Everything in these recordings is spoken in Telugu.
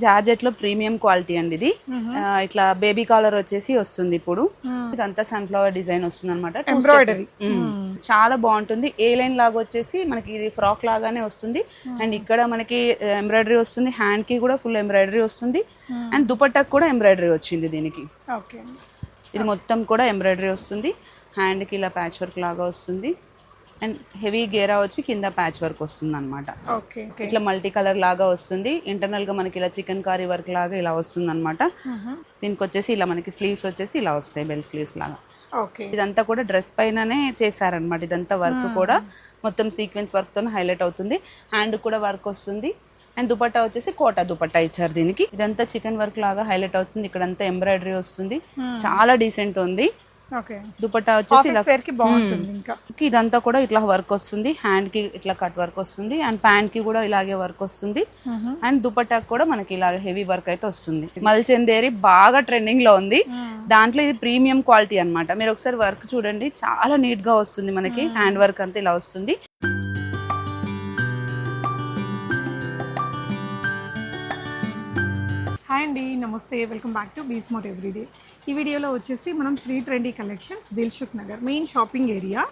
జార్జెట్ లో ప్రీమియం క్వాలిటీ అండి ఇది. ఇట్లా బేబీ కాలర్ వచ్చేసి వస్తుంది ఇప్పుడు. ఇదంతా సన్ఫ్లవర్ డిజైన్ వస్తుంది అనమాట. ఎంబ్రాయిడరీ చాలా బాగుంటుంది. ఏ లైన్ లాగా వచ్చేసి మనకి ఇది ఫ్రాక్ లాగానే వస్తుంది. అండ్ ఇక్కడ మనకి ఎంబ్రాయిడరీ వస్తుంది. హ్యాండ్ కి కూడా ఫుల్ ఎంబ్రాయిడరీ వస్తుంది. అండ్ దుపట్టాకు కూడా ఎంబ్రాయిడరీ వచ్చింది దీనికి. ఇది మొత్తం కూడా ఎంబ్రాయిడరీ వస్తుంది. హ్యాండ్ కి ఇలా ప్యాచ్ వర్క్ లాగా వస్తుంది. అండ్ హెవీ గేరా వచ్చి కింద ప్యాచ్ వర్క్ వస్తుంది అనమాట. ఇట్లా మల్టీ కలర్ లాగా వస్తుంది. ఇంటర్నల్ గా మనకి ఇలా చికెన్ కారీ వర్క్ లాగా ఇలా వస్తుంది అనమాట. దీనికి వచ్చేసి ఇలా మనకి స్లీవ్స్ వచ్చేసి ఇలా వస్తాయి, బెల్ స్లీవ్స్ లాగా. ఇదంతా కూడా డ్రెస్ పైననే చేశారనమాట. ఇదంతా వర్క్ కూడా మొత్తం సీక్వెన్స్ వర్క్ తో హైలైట్ అవుతుంది. హ్యాండ్ కూడా వర్క్ వస్తుంది. అండ్ దుపట్టా వచ్చేసి కోటా దుపట్టా ఇచ్చారు దీనికి. ఇదంతా చికెన్ వర్క్ లాగా హైలైట్ అవుతుంది. ఇక్కడంతా ఎంబ్రాయిడరీ వస్తుంది. చాలా డీసెంట్ ఉంది. దుపట్టా వచ్చేసి ఇదంతా కూడా ఇట్లా వర్క్ వస్తుంది. హ్యాండ్ కి ఇట్లా కట్ వర్క్ వస్తుంది. అండ్ ప్యాంట్ కి కూడా ఇలాగే వర్క్ వస్తుంది. అండ్ దుపట్టాకు కూడా మనకి ఇలాగే హెవీ వర్క్ అయితే వస్తుంది. మల్చందేరి బాగా ట్రెండింగ్ లో ఉంది. దాంట్లో ఇది ప్రీమియం క్వాలిటీ అన్నమాట. మీరు ఒకసారి వర్క్ చూడండి, చాలా నీట్ గా వస్తుంది. మనకి హ్యాండ్ వర్క్ అంతా ఇలా వస్తుంది. హాయ్ అండి, నమస్తే, welcome back to Be Smart Everyday. ఈ వీడియోలో వచ్చేసి మనం Shri trendy collections, Dilsukhnagar main shopping area,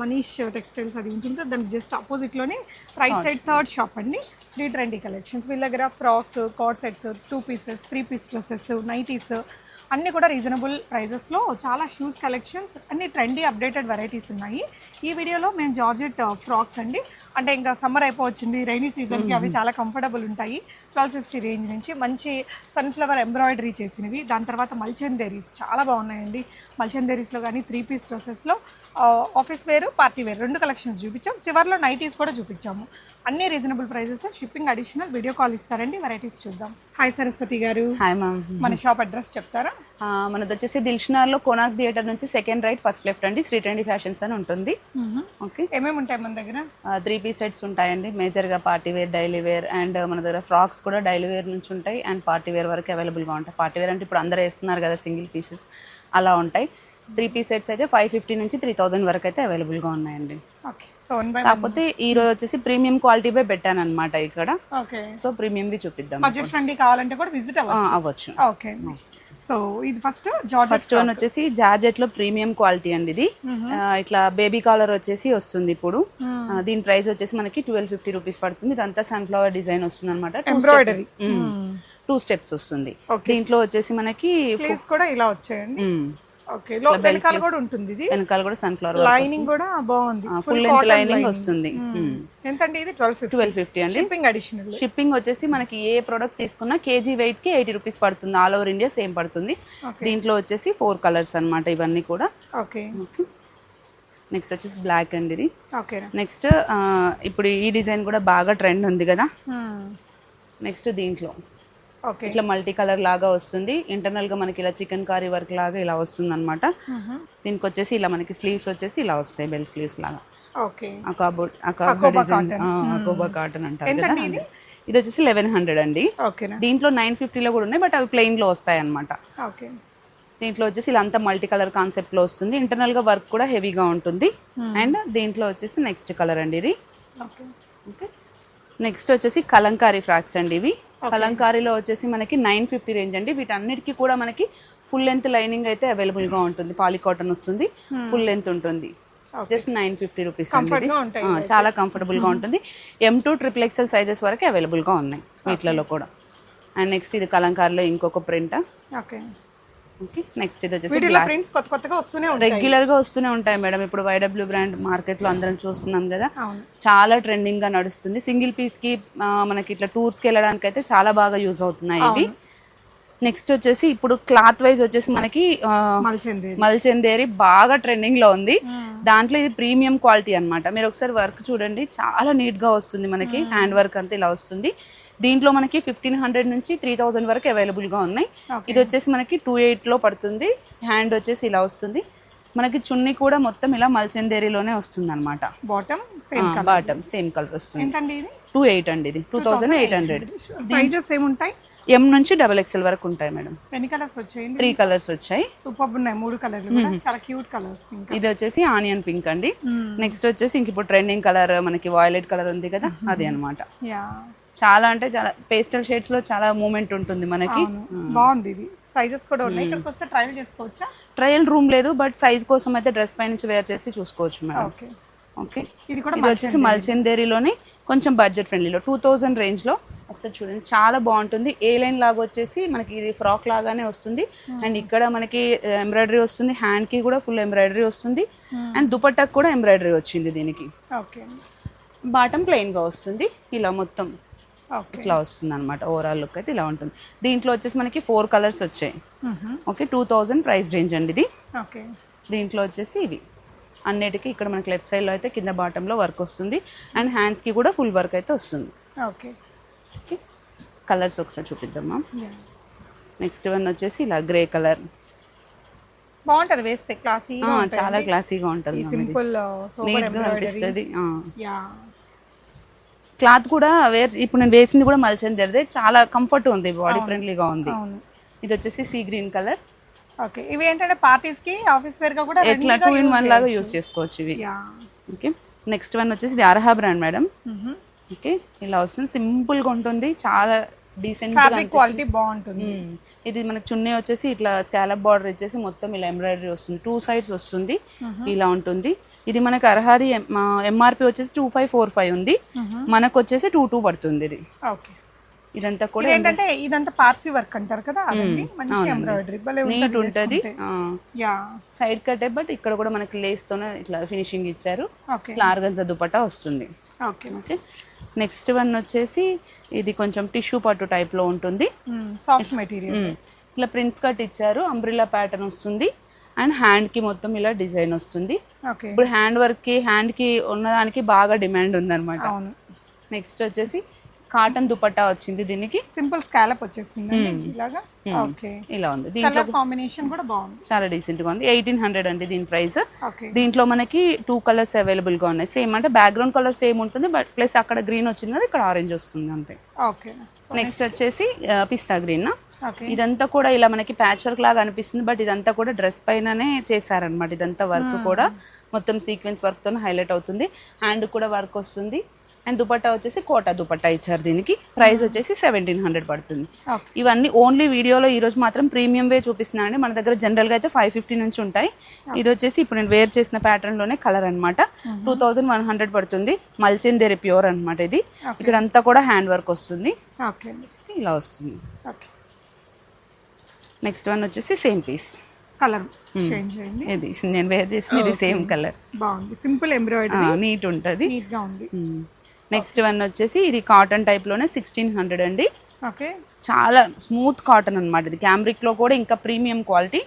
Manish textiles అది ఉంటుంది, దానికి జస్ట్ ఆపోజిట్లోనే రైట్ సైడ్ థర్డ్ షాప్ అండి శ్రీ ట్రెండీ కలెక్షన్స్. వీళ్ళ దగ్గర frocks, card sets, 2 pieces, 3 piece dresses, nighties అన్నీ కూడా రీజనబుల్ ప్రైజెస్లో చాలా హ్యూజ్ కలెక్షన్స్, అన్ని ట్రెండీ అప్డేటెడ్ వెరైటీస్ ఉన్నాయి. ఈ వీడియోలో మేము జార్జెట్ ఫ్రాక్స్ అండి, అంటే ఇంకా సమ్మర్ అయిపోవచ్చింది, రైనీ సీజన్కి అవి చాలా కంఫర్టబుల్ ఉంటాయి. 1250 రేంజ్ నుంచి మంచి సన్ఫ్లవర్ ఎంబ్రాయిడరీ చేసినవి, దాని తర్వాత మల్చందేరీస్ చాలా బాగున్నాయండి. మల్చందేరీస్లో కానీ 3 పీస్ డ్రెస్సెస్లో ఆఫీస్ వేరు, పార్టీ వేరు 2 కలెక్షన్స్ చూపించాం. చివరిలో నైటీస్ కూడా చూపించాము. అన్ని reasonable prices, shipping additional. Video call ఇస్తారండి. వెరైటీస్ చూద్దాం. హాయ్ సరస్వతి గారు. Hi ma'am. మన షాప్ అడ్రస్ చెప్తారా? మనది వచ్చేసి దిల్షుఖ్నగర్ లో కోనార్క్ థియేటర్ నుంచి సెకండ్ రైట్ ఫస్ట్ లెఫ్ట్ అండి. శ్రీ ట్రెండీ ఫ్యాషన్స్ అని ఉంటుంది. ఓకే, ఏమేమి ఉంటాయి మన దగ్గర? 3 పీస్ సెట్స్ ఉంటాయండి. మేజర్ గా party wear, daily wear, and మన దగ్గర ఫ్రాక్స్ కూడా డైలీ వేర్ నుంచి ఉంటాయి. అండ్ పార్టీ వేర్ వరకు అవైలబుల్ గా ఉంటాయి. పార్టీ వేర్ అంటే ఇప్పుడు అందరూ వేస్తున్నారు కదా, సింగిల్ పీసెస్ అలా ఉంటాయి. 3 పీస్ సెట్స్ అయితే 550 నుంచి 3000 వరకు అయితే అవైలబుల్ గా ఉన్నాయండి. కాకపోతే ఈ రోజు వచ్చేసి ప్రీమియం క్వాలిటీ పై పెట్టాను అనమాట ఇక్కడ. సో ప్రీమియం వి చూపిద్దాం. కావాలంటే కూడా విజిట్ అవ్వచ్చు. ఓకే, సో ఇది ఫస్ట్ వన్ వచ్చేసి జార్జెట్ లో ప్రీమియం క్వాలిటీ అండి ఇది. ఇట్లా బేబీ కాలర్ వచ్చేసి వస్తుంది ఇప్పుడు. దీని ప్రైస్ వచ్చేసి మనకి 1250 రూపీస్ పడుతుంది. ఇదంతా సన్ఫ్లవర్ డిజైన్ వస్తుంది అనమాట. ఎంబ్రాయిడరీ 2 స్టెప్స్ వస్తుంది. దీంట్లో వచ్చేసి మనకి కూడా ఇలా వచ్చాయండి. ఓకే, వెనకాల కూడా ఉంటుంది. ఇది వెనకాల కూడా సన్ఫ్లవర్ లైనింగ్ కూడా బాగుంది, ఫుల్ లెంత్ లైనింగ్ వస్తుంది. ఎంతండి ఇది? 1250 అండి. Shipping additional. షిప్పింగ్ వచ్చేసి మనకి ఏ ప్రోడక్ట్ తీసుకున్నా కేజీ వెయిట్ కి 80 రూపీస్ పడుతుంది. ఆల్ ఓవర్ ఇండియా సేమ్ పడుతుంది. దీంట్లో వచ్చేసి 4 కలర్స్ అన్నమాట ఇవన్నీ కూడా. ఓకే, నెక్స్ట్ వచ్చేసి బ్లాక్ అండి ఇది. నెక్స్ట్ ఇప్పుడు ఈ డిజైన్ కూడా బాగా ట్రెండ్ ఉంది కదా. నెక్స్ట్ దీంట్లో ఇట్లా మల్టీ కలర్ లాగా వస్తుంది. ఇంటర్నల్ గా మనకి ఇలా చికెన్ కారీ వర్క్ లాగా ఇలా వస్తుంది అనమాట. దీనికి వచ్చేసి ఇలా మనకి స్లీవ్స్ వచ్చేసి ఇలా వస్తాయి, బెల్ స్లీవ్స్ లాగా. అకోబా కాటన్ అంటారు కదా. ఇది వచ్చేసి 1100 అండి. దీంట్లో 950 లో కూడా ఉన్నాయి, బట్ అవి ప్లెయిన్ లో వస్తాయి అనమాట. దీంట్లో వచ్చేసి ఇలా అంతా మల్టీ కలర్ కాన్సెప్ట్ లో వస్తుంది. ఇంటర్నల్ గా వర్క్ కూడా హెవీగా ఉంటుంది. అండ్ దీంట్లో వచ్చేసి నెక్స్ట్ కలర్ అండి ఇది. ఓకే, నెక్స్ట్ వచ్చేసి కలంకారీ ఫ్రాక్స్ అండి ఇవి. కలంకారీలో వచ్చేసి మనకి 950 రేంజ్ అండి. వీటన్నిటికీ కూడా మనకి ఫుల్ లెంత్ లైనింగ్ అయితే అవైలబుల్ గా ఉంటుంది. పాలీ కాటన్ వస్తుంది, ఫుల్ లెంత్ ఉంటుంది. జస్ట్ 950 రూపీస్ అండి. చాలా కంఫర్టబుల్ గా ఉంటుంది. M2 XXL సైజెస్ వరకు అవైలబుల్ గా ఉన్నాయి వీటిలలో కూడా. అండ్ నెక్స్ట్ ఇది కలంకారీలో ఇంకొక ప్రింట్. నెక్స్ట్ ఇది వచ్చేసి రెగ్యులర్ గా వస్తూనే ఉంటాయి మేడం. ఇప్పుడు YW బ్రాండ్ మార్కెట్ లో అందరం చూస్తున్నాం కదా, చాలా ట్రెండింగ్ గా నడుస్తుంది. సింగిల్ పీస్ కి మనకి ఇట్లా టూర్స్ కి వెళ్ళడానికి అయితే చాలా బాగా యూజ్ అవుతున్నాయి ఇవి. నెక్స్ట్ వచ్చేసి ఇప్పుడు క్లాత్ వైజ్ వచ్చేసి మనకి మల్చందేరి బాగా ట్రెండింగ్ లో ఉంది. దాంట్లో ఇది ప్రీమియం క్వాలిటీ అన్నమాట. మీరు ఒకసారి వర్క్ చూడండి, చాలా నీట్ గా వస్తుంది. మనకి హ్యాండ్ వర్క్ అంతా ఇలా వస్తుంది. దీంట్లో మనకి 1500 నుంచి 3000 వరకు అవైలబుల్ గా ఉన్నాయి. ఇది వచ్చేసి మనకి 28 లో పడుతుంది. హ్యాండ్ వచ్చేసి ఇలా వస్తుంది. మనకి చున్నీ కూడా మొత్తం ఇలా మల్చందేరిలోనే వస్తుంది అనమాట. బాటమ్ సేమ్ కలర్ వస్తుంది. 28 అండి ఇది. 2800. సైజెస్ ఏముంటాయి? M నుంచి XXL వరకు ఉంటాయి మేడం. ఎన్ని కలర్స్ వచ్చాయి? 3 కలర్స్ వచ్చాయి. సూపర్ ఉన్నాయి 3 కలర్లు కూడా, చాలా క్యూట్ కలర్స్. ఇది వచ్చేసి ఆనియన్ పింక్ అండి. నెక్స్ట్ వచ్చేసి ఇంక ఇప్పుడు ట్రెండింగ్ కలర్ మనకి వాయిలెట్ కలర్ ఉంది కదా, అది అన్నమాట. చాలా అంటే చాలా పేస్టల్ షేడ్స్ లో చాలా మూమెంట్ ఉంటుంది మనకి. బాగుంది ఇది. సైజెస్ కూడా ఉన్నాయి. ఇక్కడికి వస్తే ట్రయల్ చేసుకోవచ్చా? ట్రయల్ రూమ్ లేదు, బట్ సైజ్ కోసం అయితే డ్రెస్ పై నుంచి వేర్ చేసి చూసుకోవచ్చు మేడం. ఓకే ఓకే, ఇది కూడా ఇది వచ్చేసి మల్చెందేరిలోనే కొంచెం బడ్జెట్ ఫ్రెండ్లీలో 2000 రేంజ్లో. ఒకసారి చూడండి, చాలా బాగుంటుంది. ఏ లైన్ లాగా వచ్చేసి మనకి ఇది ఫ్రాక్ లాగానే వస్తుంది. అండ్ ఇక్కడ మనకి ఎంబ్రాయిడరీ వస్తుంది, హ్యాండ్కి కూడా ఫుల్ ఎంబ్రాయిడరీ వస్తుంది. అండ్ దుపట్టాకు కూడా ఎంబ్రాయిడరీ వచ్చింది దీనికి. ఓకే, బాటమ్ ప్లెయిన్గా వస్తుంది, ఇలా మొత్తం ఓకే ఇట్లా వస్తుంది అనమాట. ఓవరాల్ లుక్ అయితే ఇలా ఉంటుంది. దీంట్లో వచ్చేసి మనకి 4 కలర్స్ వచ్చాయి. ఓకే, 2000 ప్రైస్ రేంజ్ అండి ఇది. ఓకే, దీంట్లో వచ్చేసి ఇవి అన్నిటికీ ఇక్కడ మనకి లెఫ్ట్ సైడ్లో అయితే కింద బాటంలో వర్క్ వస్తుంది. అండ్ హ్యాండ్స్కి కూడా ఫుల్ వర్క్ అయితే వస్తుంది. ఓకే ఓకే, కలర్స్ ఒకసారి చూపిద్దామా. నెక్స్ట్ వన్ వచ్చేసి ఇలా గ్రే కలర్. బాగుంటది వేస్తే, క్లాసీ చాలా క్లాసీగా ఉంటుంది, సింపుల్ నీట్గా అనిపిస్తుంది. యా, క్లాత్ కూడా ఇప్పుడు నేను వేసింది కూడా మల్చెందేరిదే, చాలా కంఫర్ట్ ఉంది, బాడీ ఫ్రెండ్లీగా ఉంది. ఇది వచ్చేసి సీ గ్రీన్ కలర్. ఓకే, ఇవి ఏంటంటే పార్టీస్ కి, ఆఫీస్ వేర్ గా కూడా ఎట్లా 2 in 1 లాగా యూస్ చేసుకోవచ్చు ఇవి. ఓకే, నెక్స్ట్ వన్ వచ్చేసి ఇది అర్హా బ్రాండ్ మేడం. ఓకే, ఇలా వస్తుంది, సింపుల్ గా ఉంటుంది, చాలా డీసెంట్ గా క్వాలిటీ బాగుంటుంది. ఇది మనకి చున్నీ వచ్చేసి ఇట్లా స్కాలప్ బార్డర్ ఇచ్చేసి మొత్తం ఇలా ఎంబ్రాయిడరీ వస్తుంది, 2 sides వస్తుంది, ఇలా ఉంటుంది. ఇది మనకి అర్హాది ఎంఆర్పి వచ్చేసి 2545 ఉంది, మనకు వచ్చేసి 22 పడుతుంది ఇది. ఓకే, ఇదంతా కూడా ఏంటంటే ఇదంతా పార్సీ వర్క్ అంటారు కదా, అదండి మంచి ఎంబ్రాయిడరీ భలే నీట్ ఉంటుంది. యా, సైడ్ కట్, బట్ ఇక్కడ కూడా మనకి లేస్ తోనే ఇట్లా ఫినిషింగ్ ఇచ్చారు. ఓకే, ఇట్లా ఆర్గన్జా దుపట్టా వస్తుంది. ఓకే ఓకే, నెక్స్ట్ వన్ వచ్చేసి ఇది కొంచెం టిష్యూ పట్టు టైప్ లో ఉంటుంది, సాఫ్ట్ మెటీరియల్. ఇట్లా ప్రిన్స్ కట్ ఇచ్చారు, అంబ్రిల్లా ప్యాటర్న్ వస్తుంది. అండ్ హ్యాండ్ కి మొత్తం ఇలా డిజైన్ వస్తుంది. ఓకే, ఇప్పుడు హ్యాండ్ వర్క్ కి హ్యాండ్ కి ఉన్నదానికి బాగా డిమాండ్ ఉందన్నమాట. అవును. నెక్స్ట్ వచ్చేసి కాటన్ దుపట్టా వచ్చింది, దీనికి సింపుల్ స్కాలప్ వచ్చేసింది ఇలాగా. ఓకే, ఇలా ఉంది. దీంట్లో కాంబినేషన్ కూడా బాగుంది, చాలా డీసెంట్ గా ఉంది. 1800 అండి దీని ప్రైస్. ఓకే, దీంట్లో మనకి 2 కలర్స్ అవైలబుల్ గా ఉన్నాయి. సేమ్ అంటే బ్యాక్గ్రౌండ్ కలర్ సేమ్ ఉంటుంది, బట్ ప్లస్ అక్కడ గ్రీన్ వచ్చింది కదా, ఇక్కడ ఆరెంజ్ వస్తుంది అంతే. ఓకే, నెక్స్ట్ వచ్చేసి పిస్తా గ్రీన్. ఓకే, ఇదంతా కూడా ఇలా మనకి ప్యాచ్ వర్క్ లాగా అనిపిస్తుంది, బట్ ఇదంతా కూడా డ్రెస్ పైననే చేశారనమాట. ఇదంతా వర్క్ కూడా మొత్తం సీక్వెన్స్ వర్క్ తో హైలైట్ అవుతుంది. హ్యాండ్ కూడా వర్క్ వస్తుంది. అండ్ దుపట్టా వచ్చేసి కోటా దుపట్టా ఇచ్చారు, దీనికి ప్రైస్ వచ్చేసి 1700 పడుతుంది. ఇవన్నీ ఓన్లీ వీడియోలో ఈ రోజు మాత్రం ప్రీమియం వే చూపిస్తున్నానండి. మన దగ్గర జనరల్గా అయితే 550 నుంచి ఉంటాయి. ఇది వచ్చేసి ఇప్పుడు నేను వేర్ చేసిన ప్యాటర్న్ లోనే కలర్ అనమాట. 2100 పడుతుంది. మల్చెందేరి ప్యూర్ అనమాట ఇది. ఇక్కడ అంతా కూడా హ్యాండ్ వర్క్ వస్తుంది, ఇలా వస్తుంది. నెక్స్ట్ వన్ వచ్చేసి సేమ్ పీస్, కలర్ చేంజ్ అయింది. ఇది నేను వేర్ చేసింది, ఇది సేమ్ కలర్, బాగుంది, సింపుల్ ఎంబ్రాయిడరీ, నీట్ ఉంటుంది, నీట్ గా ఉంది. నెక్స్ట్ వన్ వచ్చేసి ఇది కాటన్ టైప్ లోనే 1600 అండి. ఓకే, చాలా స్మూత్ కాటన్ అన్నమాట. ఇది క్యామ్రిక్ లో కూడా ఇంకా ప్రీమియం క్వాలిటీ.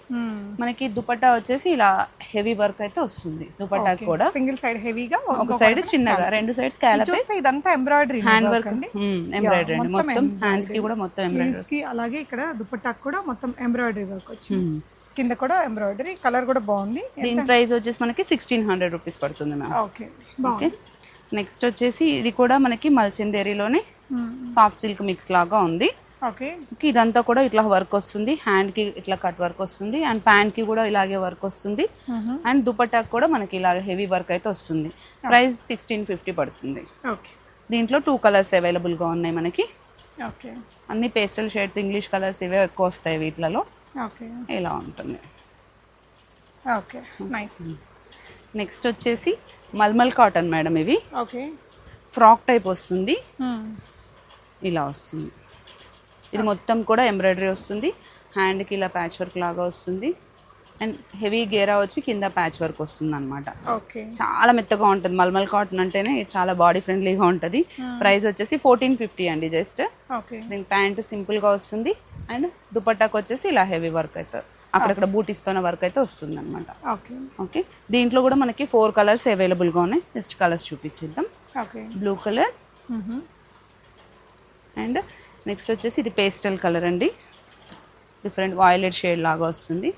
మనకి దుపట్టా వచ్చేసి ఇలా హెవీ వర్క్ అయితే వస్తుంది. దుపట్టా కూడా సింగిల్ సైడ్ హెవీగా, ఒక సైడ్ చిన్నగా, 2 sides స్కాలప్. ఇదంతా ఎంబ్రాయిడరీ, హ్యాండ్ వర్క్, ఎంబ్రాయిడరీ అండి మొత్తం. హ్యాండ్స్ కి కూడా మొత్తం ఎంబ్రాయిడరీ, అలాగే ఇక్కడ దుపట్టా కూడా మొత్తం ఎంబ్రాయిడరీ వర్క్ వచ్చింది. కింద కూడా ఎంబ్రాయిడరీ, కలర్ కూడా బాగుంది. దీని ప్రైస్ వచ్చేసి మనకి 1600 రూపీస్ పడుతుంది మ్యామ్. ఓకే, ఓకే, నెక్స్ట్ వచ్చేసి ఇది కూడా మనకి మల్చెందేరిలోనే సాఫ్ట్ సిల్క్ మిక్స్ లాగా ఉంది. ఓకే, ఇదంతా కూడా ఇట్లా వర్క్ వస్తుంది. హ్యాండ్ కి ఇట్లా కట్ వర్క్ వస్తుంది. అండ్ ప్యాంట్ కి కూడా ఇలాగే వర్క్ వస్తుంది. అండ్ దుపట్టాకు కూడా మనకి ఇలాగే హెవీ వర్క్ అయితే వస్తుంది. ప్రైస్ 1650 పడుతుంది. ఓకే, దీంట్లో 2 కలర్స్ అవైలబుల్ గా ఉన్నాయి మనకి. ఓకే, అన్ని పేస్టల్ షేడ్స్, ఇంగ్లీష్ కలర్స్ ఇవే ఎక్కువ వస్తాయి వీటిలలో. ఓకే, ఇలా ఉంటుంది. Okay, nice. నెక్స్ట్ వచ్చేసి మల్మల్ కాటన్ మేడం. ఇవి ఓకే, ఫ్రాక్ టైప్ వస్తుంది, ఇలా వస్తుంది. ఇది మొత్తం కూడా ఎంబ్రాయిడరీ వస్తుంది. హ్యాండ్కి ఇలా ప్యాచ్ వర్క్ లాగా వస్తుంది. అండ్ హెవీ గేరా వచ్చి కింద ప్యాచ్ వర్క్ వస్తుంది అనమాట. చాలా మెత్తగా ఉంటుంది. మల్మల్ కాటన్ అంటేనే చాలా బాడీ ఫ్రెండ్లీగా ఉంటుంది. ప్రైస్ వచ్చేసి 1450 అండి జస్ట్. దీని ప్యాంట్ సింపుల్గా వస్తుంది. అండ్ దుపట్టాకు వచ్చేసి ఇలా హెవీ వర్క్ అయితే అక్కడక్కడ బూటీస్తోనే వర్క్ అయితే వస్తుంది అనమాట. ఓకే, దీంట్లో కూడా మనకి 4 కలర్స్ అవైలబుల్గా ఉన్నాయి. జస్ట్ కలర్స్ చూపించేద్దాం. బ్లూ కలర్, అండ్ నెక్స్ట్ వచ్చేసి ఇది పేస్టల్ కలర్ అండి. డిఫరెంట్ వాయిలెట్ షేడ్ లాగా వస్తుంది.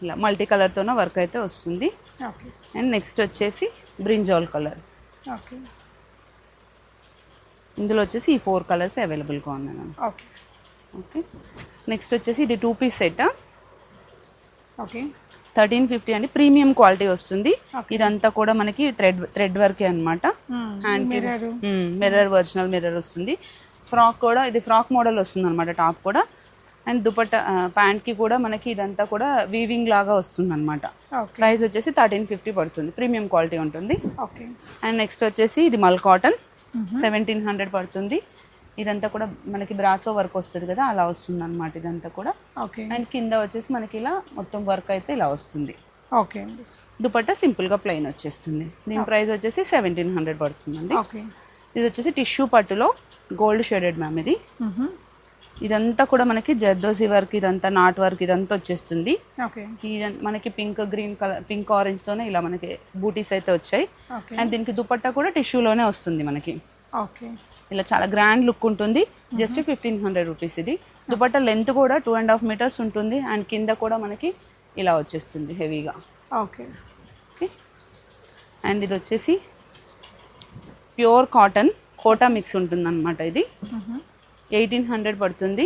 ఇలా మల్టీ కలర్తోనే వర్క్ అయితే వస్తుంది. అండ్ నెక్స్ట్ వచ్చేసి బ్రింజాల్ కలర్. ఇందులో వచ్చేసి ఈ 4 కలర్స్ అవైలబుల్గా ఉన్నాయి. ఓకే, నెక్స్ట్ వచ్చేసి ఇది 2 పీస్ సెట్. 1350 అండి, ప్రీమియం క్వాలిటీ వస్తుంది. ఇదంతా కూడా మనకి థ్రెడ్ వర్కే అనమాట. హ్యాండ్ మిర్రర్, ఒరిజినల్ మిర్రర్ వస్తుంది. ఫ్రాక్ కూడా ఇది ఫ్రాక్ మోడల్ వస్తుంది అనమాట, టాప్ కూడా. అండ్ దుపట్టా ప్యాంట్కి కూడా మనకి ఇదంతా కూడా వీవింగ్ లాగా వస్తుంది అనమాట. ప్రైస్ వచ్చేసి 1350 పడుతుంది, ప్రీమియం క్వాలిటీ ఉంటుంది. అండ్ నెక్స్ట్ వచ్చేసి ఇది మల్ కాటన్ 1700 పడుతుంది. ఇదంతా కూడా మనకి బ్రాసో వర్క్ వస్తుంది కదా, అలా వస్తుంది అనమాట ఇదంతా కూడా. అండ్ కింద వచ్చేసి మనకి ఇలా మొత్తం వర్క్ అయితే ఇలా వస్తుంది. ఓకే, దుపట్టా సింపుల్గా ప్లెయిన్ వచ్చేస్తుంది. దీని ప్రైస్ వచ్చేసి 1700 పడుతుందండి. ఇది వచ్చేసి టిష్యూ పట్టులో గోల్డ్ షేడెడ్ మ్యామ్ ఇది. ఇదంతా కూడా మనకి జర్దోజీ వర్క్, ఇదంతా నాట్ వర్క్, ఇదంతా వచ్చేస్తుంది. మనకి pink green colour, pink orange తోనే ఇలా మనకి బూటీస్ అయితే వచ్చాయి. అండ్ దీనికి దుపట్టా కూడా టిష్యూలోనే వస్తుంది మనకి. ఇలా చాలా గ్రాండ్ లుక్ ఉంటుంది. జస్ట్ 1500 రూపీస్ ఇది. దుపట్టా లెంత్ కూడా 2.5 మీటర్స్ ఉంటుంది. అండ్ కింద కూడా మనకి ఇలా వచ్చేస్తుంది హెవీగా. ఓకే. అండ్ ఇది వచ్చేసి ప్యూర్ కాటన్ కోటా మిక్స్ ఉంటుంది అనమాట. ఇది 1800 పడుతుంది.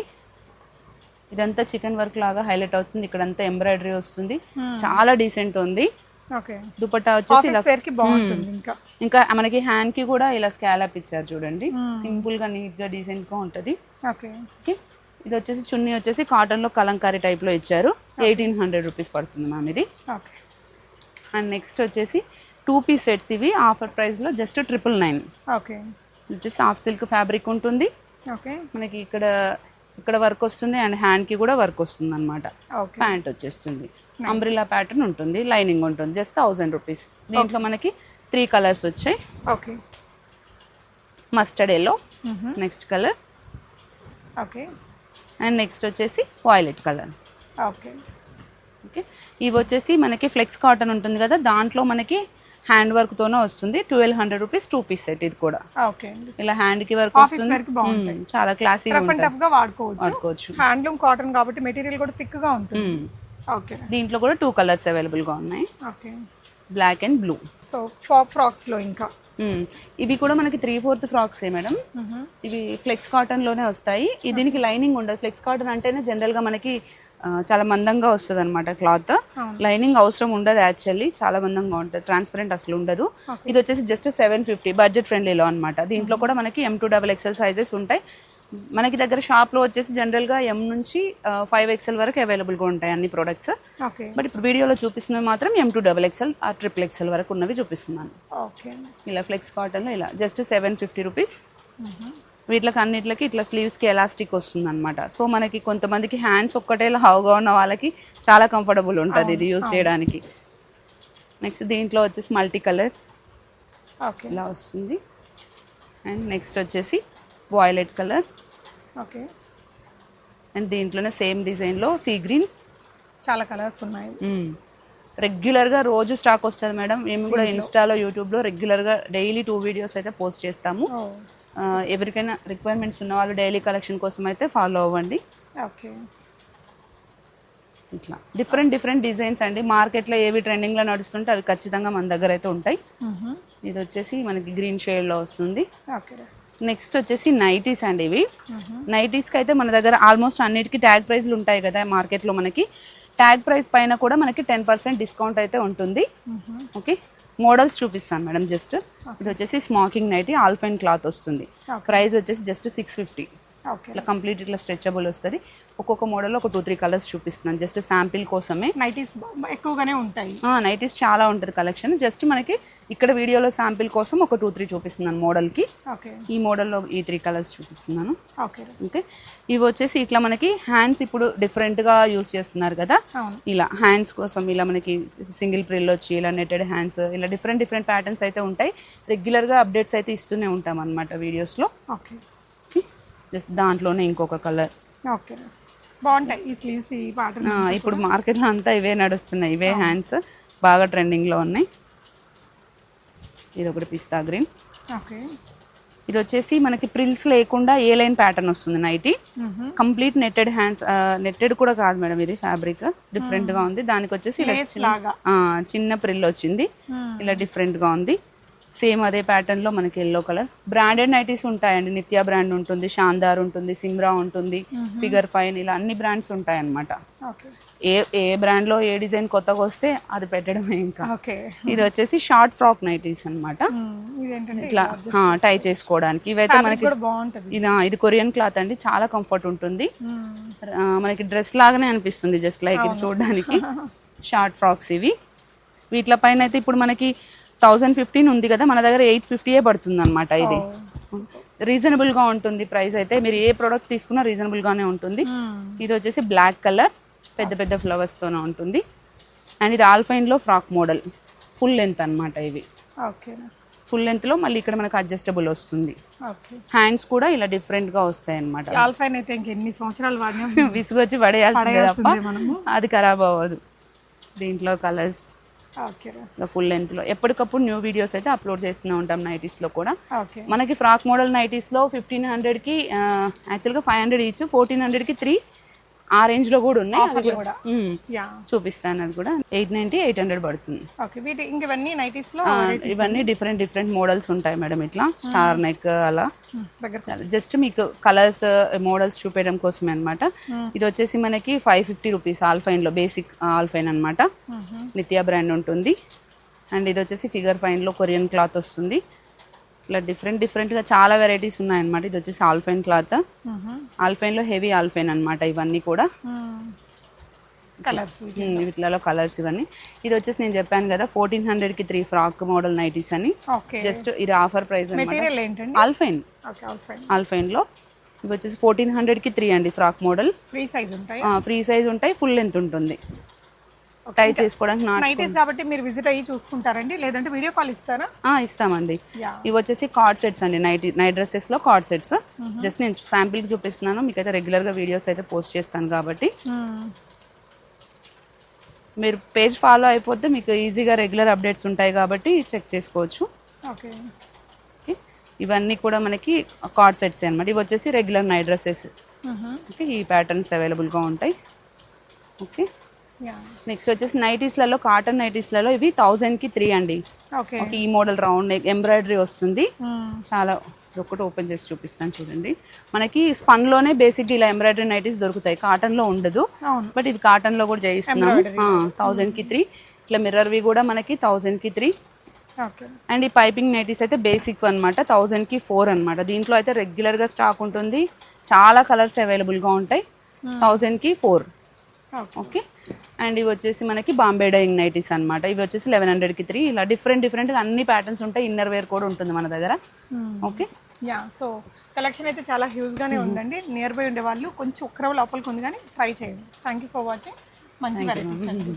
ఇదంతా చికెన్ వర్క్ లాగా హైలైట్ అవుతుంది. ఇక్కడంతా ఎంబ్రాయిడరీ వస్తుంది, చాలా డీసెంట్ ఉంది. దుపట్టా వచ్చేసి ఇంకా మనకి హ్యాండ్ కి కూడా ఇలా స్కాలప్ ఇచ్చారు చూడండి, సింపుల్ గా నీట్ గా డీసెంట్ గా ఉంటది. ఇది వచ్చేసి చున్నీ వచ్చేసి కాటన్ లో కలంకారీ టైప్ లో ఇచ్చారు. 1800 రూపీస్ పడుతుంది మ్యామ్ ఇది. అండ్ నెక్స్ట్ వచ్చేసి 2 పీస్ సెట్స్. ఇవి ఆఫర్ ప్రైస్ లో జస్ట్ 999. వచ్చేసి హాఫ్ సిల్క్ ఫ్యాబ్రిక్ ఉంటుంది. మనకి ఇక్కడ వర్క్ వస్తుంది అండ్ హ్యాండ్ కి కూడా వర్క్ వస్తుంది అనమాట. ప్యాంట్ వచ్చేస్తుంది, అంబ్రిల్లా ప్యాటర్న్ ఉంటుంది, లైనింగ్ ఉంటుంది. Just 1000 rupees. దీంట్లో మనకి 3 కలర్స్ వచ్చాయి. Mustard yellow next colour, and next వచ్చేసి వాయిలెట్ కలర్. ఓకే, ఇవి వచ్చేసి మనకి ఫ్లెక్స్ కాటన్ ఉంటుంది కదా, దాంట్లో మనకి హ్యాండ్ వర్క్ తోనే వస్తుంది. 1200 రూపీస్ 2 పీస్ సెట్. ఇది కూడా ఇలా హ్యాండ్ కి వర్క్ వస్తుంది, చాలా క్లాసీగా వాడుకోవచ్చు. హ్యాండ్లూమ్ కాటన్ కాబట్టి మెటీరియల్ కూడా థిక్ గా ఉంటుంది. దీంట్లో కూడా 2 కలర్స్ అవైలబుల్ గా ఉన్నాయి, black and blue. So frocks లో ఇంకా ఇవి కూడా మనకి 3/4 ఫ్రాక్స్ మేడం. ఇవి ఫ్లెక్స్ కాటన్ లోనే వస్తాయి. దీనికి లైనింగ్ ఉండదు. ఫ్లెక్స్ కాటన్ అంటేనే జనరల్ గా మనకి చాలా మందంగా వస్తుంది అనమాట క్లాత్. లైనింగ్ అవసరం ఉండదు యాక్చువల్లీ, చాలా మందంగా ఉంటుంది, ట్రాన్స్పరెంట్ అసలు ఉండదు. ఇది వచ్చేసి జస్ట్ 750, బడ్జెట్ ఫ్రెండ్లీలో అనమాట. దీంట్లో కూడా మనకి M2XXL సైజెస్ ఉంటాయి. మనకి దగ్గర షాప్లో వచ్చేసి జనరల్గా M నుంచి 5XL వరకు అవైలబుల్గా ఉంటాయి అన్ని ప్రోడక్ట్స్. బట్ ఇప్పుడు వీడియోలో చూపిస్తున్నవి మాత్రం M2XXL ఆ XXL వరకు ఉన్నవి చూపిస్తున్నాను. ఇలా ఫ్లెక్స్ కాటన్లో ఇలా జస్ట్ 750 రూపీస్. వీటికి అన్నిటికి ఇట్లా స్లీవ్స్కి ఎలాస్టిక్ వస్తుంది అనమాట. సో మనకి కొంతమందికి హ్యాండ్స్ ఒక్కటే లావుగా ఉన్న వాళ్ళకి చాలా కంఫర్టబుల్ ఉంటుంది ఇది యూజ్ చేయడానికి. నెక్స్ట్ దీంట్లో వచ్చేసి మల్టీ కలర్ ఇలా వస్తుంది. అండ్ నెక్స్ట్ వచ్చేసి వాయిలెట్ కలర్. అండ్ దీంట్లోనే సేమ్ డిజైన్లో సీ గ్రీన్. చాలా కలర్స్ ఉన్నాయి. రెగ్యులర్గా రోజు స్టాక్ వస్తుంది మేడం. మేము కూడా ఇన్స్టాలో యూట్యూబ్లో రెగ్యులర్గా డైలీ 2 వీడియోస్ అయితే పోస్ట్ చేస్తాము. ఎవరికైనా రిక్వైర్మెంట్స్ ఉన్న వాళ్ళు డైలీ కలెక్షన్ కోసం అయితే ఫాలో అవ్వండి. ఇట్లా డిఫరెంట్ డిజైన్స్ అండి. మార్కెట్లో ఏవి ట్రెండింగ్లో నడుస్తుంటే అవి ఖచ్చితంగా మన దగ్గర అయితే ఉంటాయి. ఇది వచ్చేసి మనకి గ్రీన్ షేడ్లో వస్తుంది. నెక్స్ట్ వచ్చేసి నైటీస్ అండి. ఇవి నైటీస్కి అయితే మన దగ్గర ఆల్మోస్ట్ అన్నిటికీ ట్యాగ్ ప్రైస్లు ఉంటాయి కదా మార్కెట్లో. మనకి ట్యాగ్ ప్రైస్ పైన కూడా మనకి 10% డిస్కౌంట్ అయితే ఉంటుంది. ఓకే, మోడల్స్ చూపిస్తాను మేడం. జస్ట్ ఇది వచ్చేసి స్మాకింగ్ నైటీ ఆల్ఫైన్ క్లాత్ వస్తుంది. ప్రైస్ వచ్చేసి జస్ట్ 650. ఇట్లా కంప్లీట్ ఇట్లా స్ట్రెచబుల్ వస్తుంది. ఒక్కొక్క మోడల్లో ఒక 2-3 కలర్స్ చూపిస్తున్నాను జస్ట్ శాంపిల్ కోసమే. నైటీస్ ఎక్కువగానే ఉంటాయి. నైటీస్ చాలా ఉంటుంది కలెక్షన్. జస్ట్ మనకి ఇక్కడ వీడియోలో శాంపిల్ కోసం ఒక 2-3 చూపిస్తున్నాను మోడల్కి. ఈ మోడల్లో ఈ 3 కలర్స్ చూపిస్తున్నాను. ఓకే, ఇవి వచ్చేసి ఇట్లా మనకి హ్యాండ్స్ ఇప్పుడు డిఫరెంట్గా యూస్ చేస్తున్నారు కదా, ఇలా హ్యాండ్స్ కోసం ఇలా మనకి సింగిల్ ప్రిల్ వచ్చి ఇలా నెట్టెడ్ హ్యాండ్స్, ఇలా డిఫరెంట్ ప్యాటర్న్స్ అయితే ఉంటాయి. రెగ్యులర్గా అప్డేట్స్ అయితే ఇస్తూనే ఉంటాం అనమాట వీడియోస్లో. జస్ట్ దాంట్లోనే ఇంకొక కలర్. బాగుంటాయి ఈ స్లీవ్స్, ఈ ప్యాటర్న్. ఇప్పుడు మార్కెట్లో అంతా ఇవే నడుస్తున్నాయి, ఇవే హ్యాండ్స్ బాగా ట్రెండింగ్లో ఉన్నాయి. ఇది ఒకటి పిస్తా గ్రీన్. ఇది వచ్చేసి మనకి ప్రిల్స్ లేకుండా ఏ లైన్ ప్యాటర్న్ వస్తుంది nighty. Complete netted hands. Netted కూడా కాదు మేడం, ఇది ఫ్యాబ్రిక్ డిఫరెంట్ గా ఉంది. దానికి వచ్చేసి చిన్న ప్రిల్ వచ్చింది, ఇలా డిఫరెంట్ గా ఉంది. సేమ్ అదే ప్యాటర్న్లో మనకి ఎల్లో కలర్. బ్రాండెడ్ నైటీస్ ఉంటాయండి, నిత్య బ్రాండ్ ఉంటుంది, శాందార్ ఉంటుంది, సిమ్రా ఉంటుంది, ఫిగర్ ఫైన్, ఇలా అన్ని బ్రాండ్స్ ఉంటాయి అన్నమాట. ఓకే ఏ బ్రాండ్లో ఏ డిజైన్ కొత్తగా వస్తే అది పెట్టడమే. ఇంకా ఓకే ఇది వచ్చేసి షార్ట్ ఫ్రాక్ నైటీస్ అన్నమాట. ఇదేంటంటే ఇట్లా టై చేసుకోవడానికి. ఇవైతే మనకి కూడా బాగుంటది. ఇది కొరియన్ క్లాత్ అండి, చాలా కంఫర్ట్ ఉంటుంది. మనకి డ్రెస్ లాగానే అనిపిస్తుంది, జస్ట్ లైక్ ఇది చూడడానికి. షార్ట్ ఫ్రాక్స్ ఇవి. వీటిల పైన అయితే ఇప్పుడు మనకి 1015 ఉంది కదా, మన దగ్గర 850 పడుతుంది అనమాట. ఇది రీజనబుల్గా ఉంటుంది ప్రైస్ అయితే. మీరు ఏ ప్రోడక్ట్ తీసుకున్నా రీజనబుల్గానే ఉంటుంది. ఇది వచ్చేసి బ్లాక్ కలర్, పెద్ద పెద్ద ఫ్లవర్స్తోనే ఉంటుంది. అండ్ ఇది ఆల్ఫైన్లో ఫ్రాక్ మోడల్, ఫుల్ లెంత్ అనమాట. ఇవి ఓకే ఫుల్ లెంత్లో మళ్ళీ ఇక్కడ మనకు అడ్జస్టబుల్ వస్తుంది. ఓకే హ్యాండ్స్ కూడా ఇలా డిఫరెంట్గా వస్తాయి అనమాట. ఆల్ఫైన్ అయితే ఇంకెన్ని సంవత్సరాలు వాడినా విసుగొచ్చి పడేయాల్సిందే తప్ప మనము. అది ఖరాబ్ అవ్వదు. దీంట్లో కలర్స్ ఓకే ఫుల్ లెంత్లో ఎప్పటికప్పుడు న్యూ వీడియోస్ అయితే అప్లోడ్ చేస్తూనే ఉంటాం నైటీస్లో కూడా. ఓకే మనకి ఫ్రాక్ మోడల్ నైటీస్లో 1500కి యాక్చువల్గా 500 ఈచ్, 1400కి 3, ఆ రేంజ్లో కూడా ఉన్నాయి. అవి కూడా యా చూపిస్తాను. అది కూడా 890, 800 పడుతుంది. ఓకే వీటి ఇంకవన్నీ నైటీస్ లో ఇవన్నీ డిఫరెంట్ మోడల్స్ ఉంటాయి మేడం. ఇట్లా స్టార్ నెక్ అలా దగ్గర జస్ట్ మీకు కలర్స్ మోడల్స్ చూపించడం కోసమే అనమాట. ఇది వచ్చేసి మనకి 550 రూపీస్ ఆల్ఫైన్లో, బేసిక్ ఆల్ఫైన్ అనమాట. నిత్య బ్రాండ్ ఉంటుంది. అండ్ ఇది వచ్చేసి ఫిగర్ ఫైన్లో కొరియన్ క్లాత్ వస్తుంది. ఇట్లా డిఫరెంట్గా చాలా వెరైటీస్ ఉన్నాయన్నమాట. ఇది వచ్చేసి ఆల్ఫైన్ క్లాత్, ఆల్ఫైన్లో హెవీ ఆల్ఫైన్ అనమాట. ఇవన్నీ కూడా కలర్స్ వీటిలలో కలర్స్ ఇవన్నీ. ఇది వచ్చేసి నేను చెప్పాను కదా 1400కి 3 ఫ్రాక్ మోడల్ నైటీస్ అని. ఓకే జస్ట్ ఇది ఆఫర్ ప్రైస్ అనమాట. మెటీరియల్ ఏంటండి? Alpine, okay alpine. ఆల్ఫైన్లో ఇవి వచ్చేసి 1400కి 3 అండి ఫ్రాక్ మోడల్. ఫ్రీ సైజ్ ఉంటాయి. ఫ్రీ సైజ్ ఉంటాయి, ఫుల్ లెంత్ ఉంటుంది. టై చేసుకోవడానికి నైటీస్ కాబట్టి మీరు విజిట్ అయ్యి చూసుకుంటారండి, లేదంటే వీడియో కాల్ ఇస్తారా? ఇస్తామండి. ఇవి వచ్చేసి కార్డ్ సెట్స్ అండి, నైట్ డ్రెస్సెస్లో కార్డ్ సెట్స్. జస్ట్ నేను శాంపిల్కి చూపిస్తున్నాను, మీకైతే రెగ్యులర్గా వీడియోస్ అయితే పోస్ట్ చేస్తాను కాబట్టి మీరు పేజ్ ఫాలో అయిపోతే మీకు ఈజీగా రెగ్యులర్ అప్డేట్స్ ఉంటాయి కాబట్టి చెక్ చేసుకోవచ్చు. ఓకే ఇవన్నీ కూడా మనకి కార్డ్ సెట్స్ అనమాట. ఇవి వచ్చేసి రెగ్యులర్ నైట్ డ్రెస్సెస్. ఓకే, ఈ ప్యాటర్న్స్ అవైలబుల్గా ఉంటాయి. ఓకే, నెక్స్ట్ వచ్చేసి నైటీస్లలో, కాటన్ నైటీస్లలో ఇవి 1000కి 3 అండి. ఓకే ఈ మోడల్ రౌండ్ నెక్ ఎంబ్రాయిడరీ వస్తుంది. చాలా ఒకటి ఓపెన్ చేసి చూపిస్తాను చూడండి. మనకి స్పన్లోనే బేసిక్ ఇలా ఎంబ్రాయిడరీ నైటీస్ దొరుకుతాయి, కాటన్లో ఉండదు. బట్ ఇది కాటన్లో కూడా చేయిస్తున్నాము. 1000కి 3. ఇట్లా మిర్రర్వి కూడా మనకి 1000కి 3. అండ్ ఈ పైపింగ్ నైటీస్ అయితే బేసిక్ అనమాట, 1000కి 4 అనమాట. దీంట్లో అయితే రెగ్యులర్గా స్టాక్ ఉంటుంది, చాలా కలర్స్ అవైలబుల్గా ఉంటాయి. 1000కి 4. ఓకే, అండ్ ఇవి వచ్చేసి మనకి బాంబే డైయింగ్ నైటీస్ అనమాట. ఇవి వచ్చేసి 1100కి 3. ఇలా డిఫరెంట్గా అన్ని ప్యాటర్న్స్ ఉంటాయి. ఇన్నర్ వేర్ కూడా ఉంటుంది మన దగ్గర. ఓకే యా, సో కలెక్షన్ అయితే చాలా హ్యూజ్గానే ఉందండి. నియర్ బై ఉండే వాళ్ళు కొంచెం ఒక్కరవ లోపలికి ఉంది, కానీ ట్రై చేయండి. Thank you for watching. మంచి వెరైటీస్ అండి.